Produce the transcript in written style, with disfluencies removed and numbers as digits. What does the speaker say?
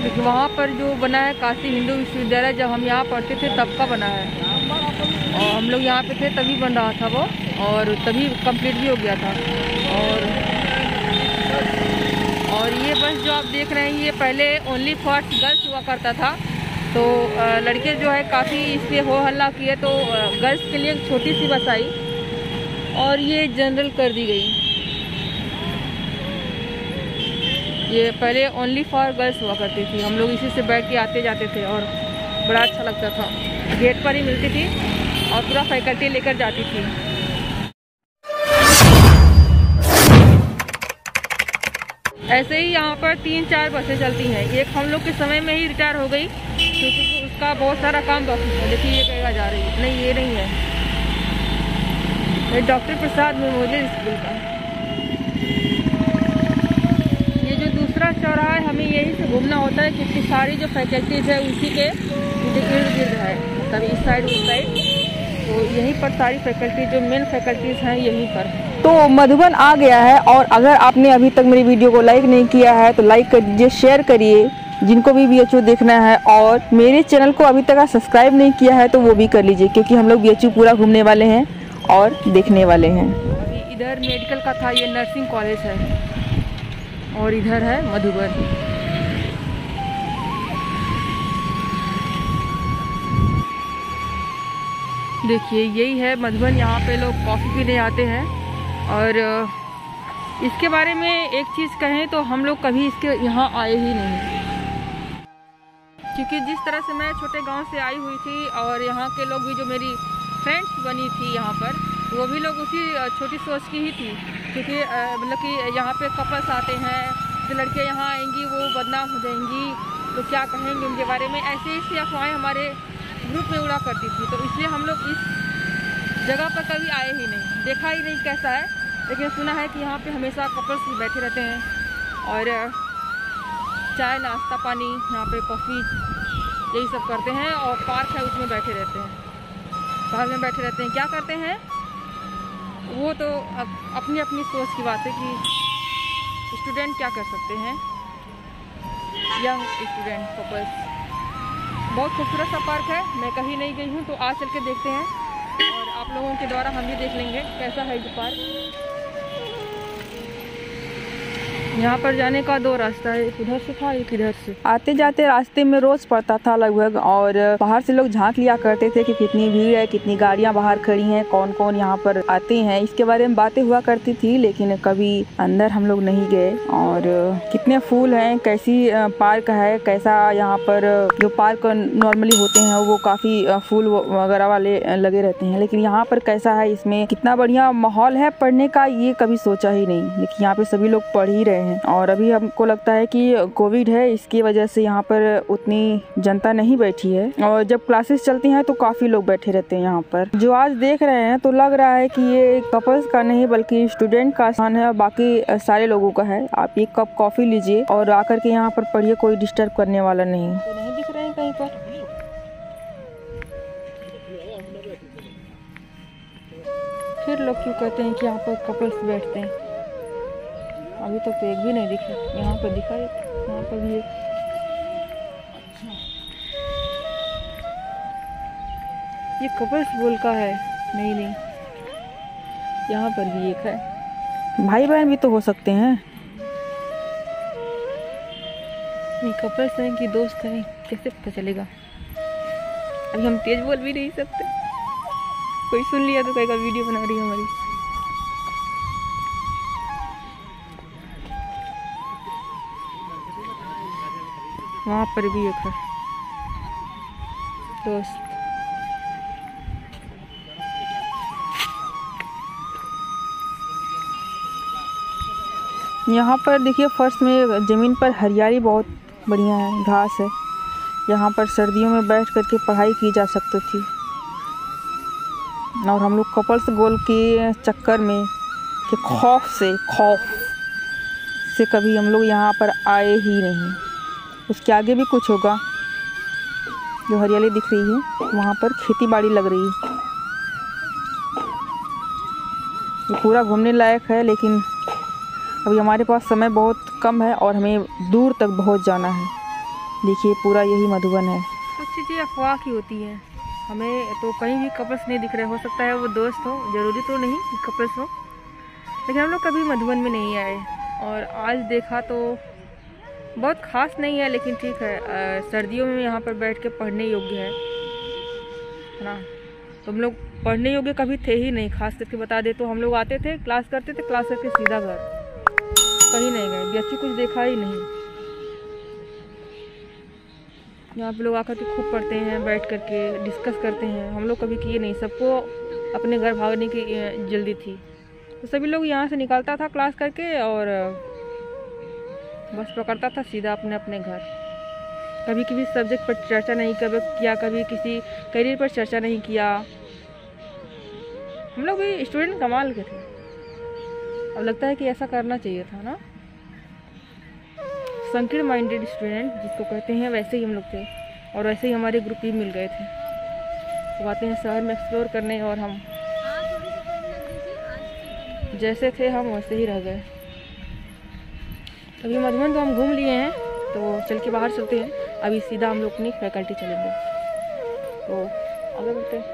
क्योंकि वहाँ पर जो बना है काशी हिंदू विश्वविद्यालय, जब हम यहाँ पढ़ते थे तब का बना है, और हम लोग यहाँ पे थे तभी बन रहा था वो, और तभी कंप्लीट भी हो गया था। और ये बस जो आप देख रहे हैं ये पहले ओनली फॉर गर्ल्स हुआ करता था, तो लड़के जो है काफ़ी इसलिए हो हल्ला किए, तो गर्ल्स के लिए एक छोटी सी बस आई और ये जनरल कर दी गई। ये पहले ओनली फॉर गर्ल्स हुआ करती थी, हम लोग इसी से बैठ के आते जाते थे और बड़ा अच्छा लगता था। गेट पर ही मिलती थी और पूरा फैकल्टी लेकर जाती थी। ऐसे ही यहाँ पर 3-4 बसें चलती हैं। एक हम लोग के समय में ही रिटायर हो गई क्योंकि उसका बहुत सारा काम बाकी था। देखिए ये कहेगा जा रही है, नहीं ये नहीं है, ये डॉक्टर प्रसाद मेमोरियल स्कूल का। ये जो दूसरा चौराहा है हमें यहीं से घूमना होता है क्योंकि सारी जो फैकल्टीज है उसी के इर्द गिर्द है, मतलब इस साइड उस साइड, तो यहीं पर सारी फैकल्टी जो मेन फैकल्टीज हैं यहीं पर। तो मधुबन आ गया है, और अगर आपने अभी तक मेरी वीडियो को लाइक नहीं किया है तो लाइक कर दीजिए, शेयर करिए जिनको भी BHU देखना है, और मेरे चैनल को अभी तक सब्सक्राइब नहीं किया है तो वो भी कर लीजिए क्योंकि हम लोग BHU पूरा घूमने वाले हैं और देखने वाले हैं। अभी इधर मेडिकल का था, ये नर्सिंग कॉलेज है, और इधर है मधुबन। देखिए यही है मधुबन, यहाँ पे लोग कॉफ़ी पीने आते हैं। और इसके बारे में एक चीज़ कहें तो हम लोग कभी इसके यहाँ आए ही नहीं, क्योंकि जिस तरह से मैं छोटे गांव से आई हुई थी और यहाँ के लोग भी जो मेरी फ्रेंड्स बनी थी यहाँ पर, वो भी लोग उसी छोटी सोच की ही थी, क्योंकि मतलब कि यहाँ पे कपल्स आते हैं, जो लड़कियाँ यहाँ आएंगी वो बदनाम हो जाएंगी, तो क्या कहेंगे उनके बारे में, ऐसे ऐसी अफवाहें हमारे ग्रुप में उड़ा करती थी। तो इसलिए हम लोग इस जगह पर कभी आए ही नहीं, देखा ही नहीं कैसा है, लेकिन सुना है कि यहाँ पे हमेशा कपल्स भी बैठे रहते हैं और चाय नाश्ता पानी, यहाँ पे कॉफ़ी, यही सब करते हैं, और पार्क है उसमें बैठे रहते हैं, पार्क में बैठे रहते हैं। क्या करते हैं वो तो अपनी अपनी सोच की बात है कि स्टूडेंट क्या कर सकते हैं, यंग स्टूडेंट कपल्स। बहुत खूबसूरत सा पार्क है, मैं कहीं नहीं गई हूँ, तो आज चल के देखते हैं और आप लोगों के द्वारा हम भी देख लेंगे कैसा है ये पार्क। यहाँ पर जाने का 2 रास्ता है, एक उधर से था एक इधर से। आते जाते रास्ते में रोज पड़ता था लगभग, और बाहर से लोग झांक लिया करते थे कि कितनी भीड़ है, कितनी गाड़ियाँ बाहर खड़ी हैं, कौन कौन यहाँ पर आते हैं, इसके बारे में बातें हुआ करती थी, लेकिन कभी अंदर हम लोग नहीं गए। और कितने फूल हैं, कैसी पार्क है, कैसा यहाँ पर जो पार्क नॉर्मली होते हैं वो काफी फूल वगैरह वाले लगे रहते हैं, लेकिन यहाँ पर कैसा है, इसमें कितना बढ़िया माहौल है पढ़ने का, ये कभी सोचा ही नहीं। लेकिन यहाँ पे सभी लोग पढ़ ही रहे हैं, और अभी हमको लगता है कि कोविड है, इसकी वजह से यहाँ पर उतनी जनता नहीं बैठी है, और जब क्लासेस चलती हैं तो काफी लोग बैठे रहते हैं यहाँ पर। जो आज देख रहे हैं तो लग रहा है कि ये कपल्स का नहीं बल्कि स्टूडेंट का स्थान है, और बाकी सारे लोगों का है। आप एक कप कॉफी लीजिए और आकर के यहाँ पर पढ़िए, कोई डिस्टर्ब करने वाला नहीं। तो नहीं दिख रहे हैं कहीं पर, फिर लोग क्यों कहते हैं कि यहाँ पर कपल्स बैठते हैं। अभी तक तो एक भी नहीं दिखा, यहाँ पर दिखा, यहाँ पर भी एक। ये कपल्स बोल का है, नहीं नहीं, यहाँ पर भी एक है। भाई बहन भी तो हो सकते हैं, ये कपल्स हैं कि दोस्त हैं, कैसे पता चलेगा। अभी हम तेज बोल भी नहीं सकते, कोई सुन लिया तो कहेगा वीडियो बना रही है हमारी। वहाँ पर भी एक है दोस्त। यहाँ पर देखिए फर्श में ज़मीन पर हरियाली बहुत बढ़िया है, घास है। यहाँ पर सर्दियों में बैठ करके पढ़ाई की जा सकती थी, और हम लोग कपल्स गोल के चक्कर में कि खौफ से कभी हम लोग यहाँ पर आए ही नहीं। उसके आगे भी कुछ होगा, जो हरियाली दिख रही है वहाँ पर खेती बाड़ी लग रही है। ये पूरा घूमने लायक है, लेकिन अभी हमारे पास समय बहुत कम है और हमें दूर तक बहुत जाना है। देखिए पूरा यही मधुबन है। कुछ चीज़ें अफवाह की होती हैं, हमें तो कहीं भी कपल्स नहीं दिख रहे। हो सकता है वो दोस्त हो, ज़रूरी तो नहीं कि कपल्स हो, लेकिन हम लोग कभी मधुबन में नहीं आए और आज देखा तो बहुत ख़ास नहीं है, लेकिन ठीक है। सर्दियों में यहाँ पर बैठ के पढ़ने योग्य है ना। तो हम लोग पढ़ने योग्य कभी थे ही नहीं। खास करके बता दे तो हम लोग आते थे, क्लास करते थे, क्लास करके सीधा घर, कहीं नहीं गए, बीएचयू कुछ देखा ही नहीं। यहाँ पे लोग आकर के खूब पढ़ते हैं, बैठ करके डिस्कस करते हैं, हम लोग कभी किए नहीं। सबको अपने घर भागने की जल्दी थी, तो सभी लोग यहाँ से निकलता था क्लास करके और बस पकड़ता था सीधा अपने अपने घर। कभी किसी सब्जेक्ट पर चर्चा नहीं किया, कभी किसी करियर पर चर्चा नहीं किया। हम लोग भी स्टूडेंट कमाल के थे। अब लगता है कि ऐसा करना चाहिए था ना। संकीर्ण माइंडेड स्टूडेंट जिसको कहते हैं, वैसे ही हम लोग थे और वैसे ही हमारे ग्रुप भी मिल गए थे। तो आते हैं शहर में एक्सप्लोर करने और हम जैसे थे हम वैसे ही रह गए। अभी मधुबन तो हम घूम लिए हैं, तो चल के बाहर चलते हैं। अभी सीधा हम लोग अपनी फैकल्टी चलेंगे, तो आगे बढ़ते हैं।